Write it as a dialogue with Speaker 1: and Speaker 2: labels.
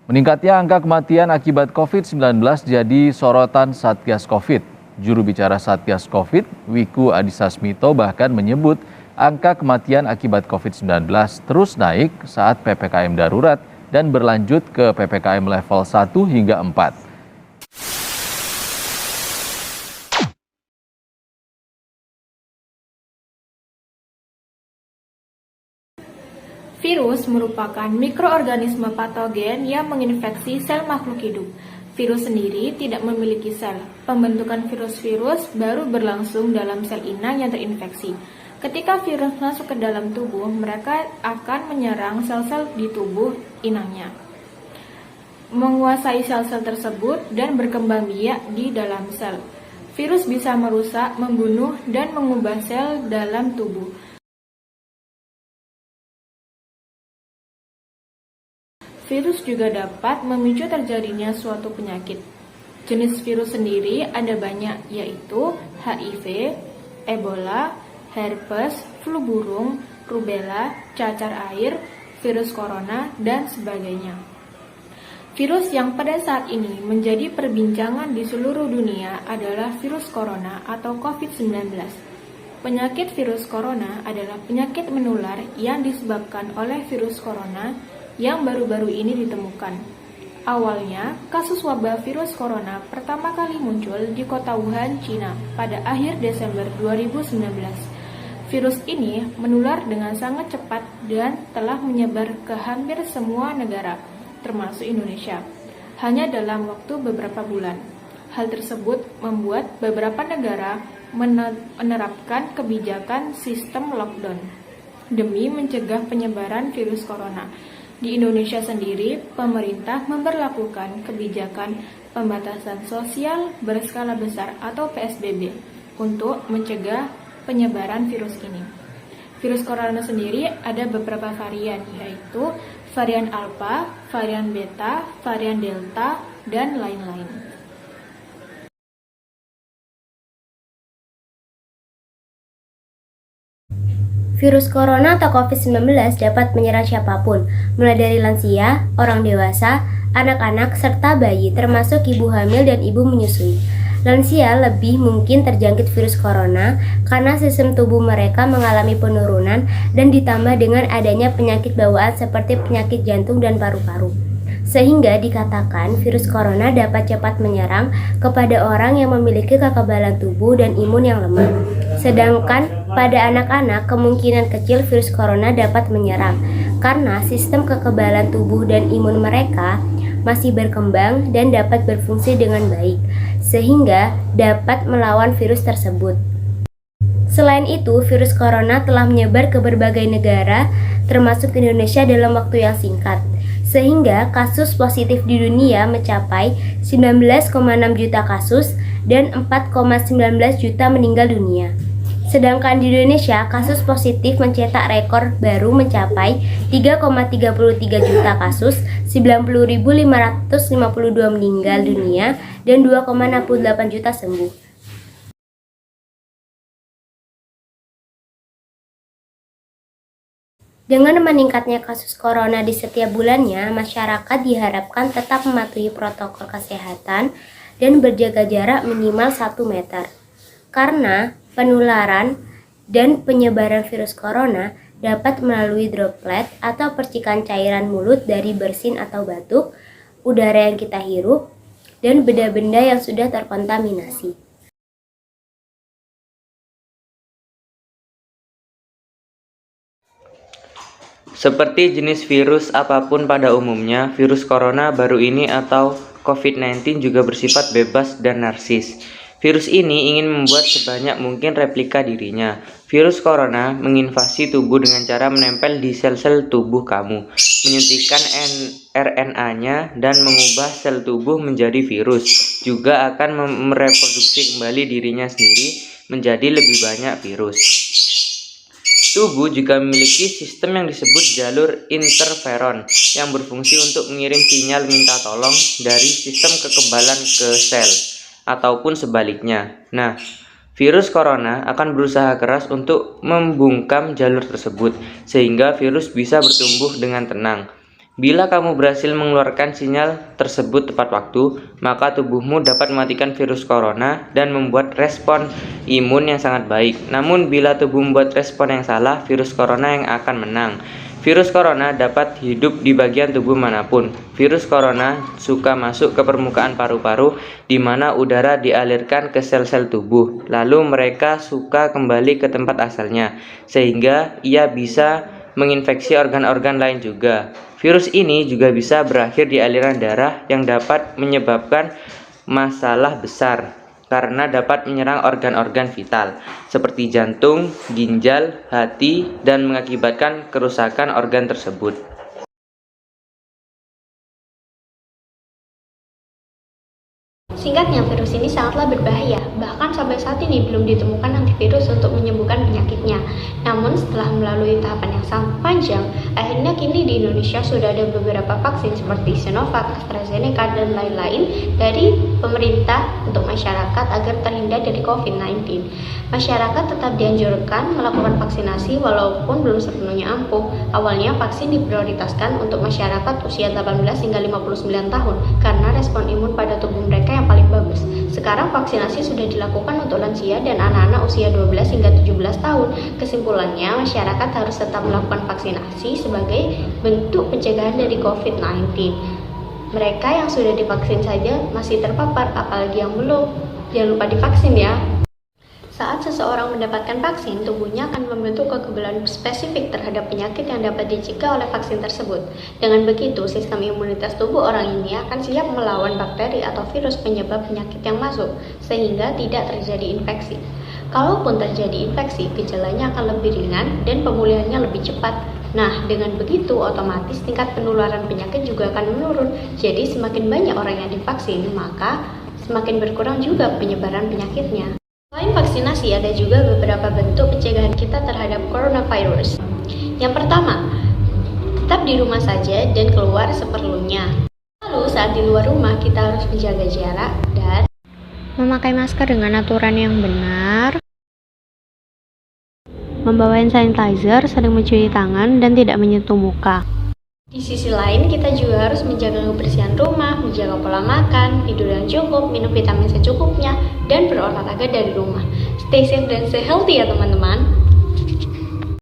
Speaker 1: Meningkatnya angka kematian akibat COVID-19 jadi sorotan Satgas Covid. Juru bicara Satgas Covid, Wiku Adhisa Smito bahkan menyebut angka kematian akibat COVID-19 terus naik saat PPKM darurat dan berlanjut ke PPKM level 1 hingga 4.
Speaker 2: Virus merupakan mikroorganisme patogen yang menginfeksi sel makhluk hidup. Virus sendiri tidak memiliki sel. Pembentukan virus-virus baru berlangsung dalam sel inang yang terinfeksi. Ketika virus masuk ke dalam tubuh, mereka akan menyerang sel-sel di tubuh inangnya, menguasai sel-sel tersebut dan berkembang biak di dalam sel. Virus bisa merusak, membunuh, dan mengubah sel dalam tubuh. Virus juga dapat memicu terjadinya suatu penyakit. Jenis virus sendiri ada banyak, yaitu HIV, Ebola, herpes, flu burung, rubella, cacar air, virus corona, dan sebagainya. Virus yang pada saat ini menjadi perbincangan di seluruh dunia adalah virus corona atau COVID-19. Penyakit virus corona adalah penyakit menular yang disebabkan oleh virus corona yang baru-baru ini ditemukan. Awalnya, kasus wabah virus corona pertama kali muncul di kota Wuhan, Cina pada akhir Desember 2019. Virus ini menular dengan sangat cepat dan telah menyebar ke hampir semua negara, termasuk Indonesia, hanya dalam waktu beberapa bulan. Hal tersebut membuat beberapa negara menerapkan kebijakan sistem lockdown demi mencegah penyebaran virus corona. Di Indonesia sendiri, pemerintah memberlakukan kebijakan pembatasan sosial berskala besar atau PSBB untuk mencegah penyebaran virus ini. Virus corona sendiri ada beberapa varian, yaitu varian Alpha, varian Beta, varian Delta, dan lain-lain.
Speaker 3: Virus corona atau COVID-19 dapat menyerang siapapun, mulai dari lansia, orang dewasa, anak-anak, serta bayi, termasuk ibu hamil dan ibu menyusui. Lansia lebih mungkin terjangkit virus corona karena sistem tubuh mereka mengalami penurunan dan ditambah dengan adanya penyakit bawaan seperti penyakit jantung dan paru-paru. Sehingga dikatakan virus corona dapat cepat menyerang kepada orang yang memiliki kekebalan tubuh dan imun yang lemah. Sedangkan pada anak-anak kemungkinan kecil virus corona dapat menyerang karena sistem kekebalan tubuh dan imun mereka masih berkembang dan dapat berfungsi dengan baik, sehingga dapat melawan virus tersebut. Selain itu, virus corona telah menyebar ke berbagai negara, termasuk Indonesia dalam waktu yang singkat, sehingga kasus positif di dunia mencapai 19,6 juta kasus dan 4,19 juta meninggal dunia. Sedangkan di Indonesia, kasus positif mencetak rekor baru mencapai 3,33 juta kasus, 90.552 meninggal dunia, dan 2,68 juta sembuh. Dengan meningkatnya kasus corona di setiap bulannya, masyarakat diharapkan tetap mematuhi protokol kesehatan dan berjaga jarak minimal 1 meter. Karena penularan dan penyebaran virus corona dapat melalui droplet atau percikan cairan mulut dari bersin atau batuk, udara yang kita hirup, dan benda-benda yang sudah terkontaminasi.
Speaker 4: Seperti jenis virus apapun pada umumnya, virus corona baru ini atau COVID-19 juga bersifat bebas dan narsis. Virus ini ingin membuat sebanyak mungkin replika dirinya. Virus corona menginvasi tubuh dengan cara menempel di sel-sel tubuh kamu, menyuntikkan RNA-nya dan mengubah sel tubuh menjadi virus. Juga akan mereproduksi kembali dirinya sendiri menjadi lebih banyak virus. Tubuh juga memiliki sistem yang disebut jalur interferon yang berfungsi untuk mengirim sinyal minta tolong dari sistem kekebalan ke sel ataupun sebaliknya. Nah, virus corona akan berusaha keras untuk membungkam jalur tersebut sehingga virus bisa bertumbuh dengan tenang. Bila kamu berhasil mengeluarkan sinyal tersebut tepat waktu, maka tubuhmu dapat mematikan virus corona dan membuat respon imun yang sangat baik. Namun bila tubuh membuat respon yang salah, virus corona yang akan menang. Virus corona dapat hidup di bagian tubuh manapun. Virus corona suka masuk ke permukaan paru-paru di mana udara dialirkan ke sel-sel tubuh. Lalu mereka suka kembali ke tempat asalnya, sehingga ia bisa menginfeksi organ-organ lain juga. Virus ini juga bisa berakhir di aliran darah yang dapat menyebabkan masalah besar karena dapat menyerang organ-organ vital seperti jantung, ginjal, hati, dan mengakibatkan kerusakan organ tersebut.
Speaker 5: Singkatnya, virus ini sangatlah berbahaya. Bahkan sampai saat ini belum ditemukan antivirus untuk menyembuhkan penyakitnya. Namun setelah melalui tahapan yang sangat panjang, akhirnya kini di Indonesia sudah ada beberapa vaksin seperti Sinovac, AstraZeneca, dan lain-lain dari pemerintah untuk masyarakat agar terhindar dari COVID-19. Masyarakat tetap dianjurkan melakukan vaksinasi walaupun belum sepenuhnya ampuh. Awalnya vaksin diprioritaskan untuk masyarakat usia 18 hingga 59 tahun karena respon imun pada tubuh mereka yang paling bagus. Sekarang vaksinasi sudah dilakukan untuk lansia dan anak-anak usia 12 hingga 17 tahun. Kesimpulannya, masyarakat harus tetap melakukan vaksinasi sebagai bentuk pencegahan dari COVID-19. Mereka yang sudah divaksin saja masih terpapar, apalagi yang belum. Jangan lupa divaksin ya. Saat seseorang mendapatkan vaksin, tubuhnya akan membentuk kekebalan spesifik terhadap penyakit yang dapat dicegah oleh vaksin tersebut. Dengan begitu, sistem imunitas tubuh orang ini akan siap melawan bakteri atau virus penyebab penyakit yang masuk, sehingga tidak terjadi infeksi. Kalaupun terjadi infeksi, gejalanya akan lebih ringan dan pemulihannya lebih cepat. Nah, dengan begitu, otomatis tingkat penularan penyakit juga akan menurun. Jadi, semakin banyak orang yang divaksin, maka semakin berkurang juga penyebaran penyakitnya. Selain vaksinasi, ada juga beberapa bentuk pencegahan kita terhadap coronavirus. Yang pertama, tetap di rumah saja dan keluar seperlunya. Lalu saat di luar rumah kita harus menjaga jarak dan
Speaker 6: memakai masker dengan aturan yang benar, membawa hand sanitizer, sering mencuci tangan, dan tidak menyentuh muka.
Speaker 5: di sisi lain, kita juga harus menjaga kebersihan rumah, menjaga pola makan, tidur yang cukup, minum vitamin secukupnya, dan berolahraga dari rumah. Stay safe dan stay healthy ya teman-teman.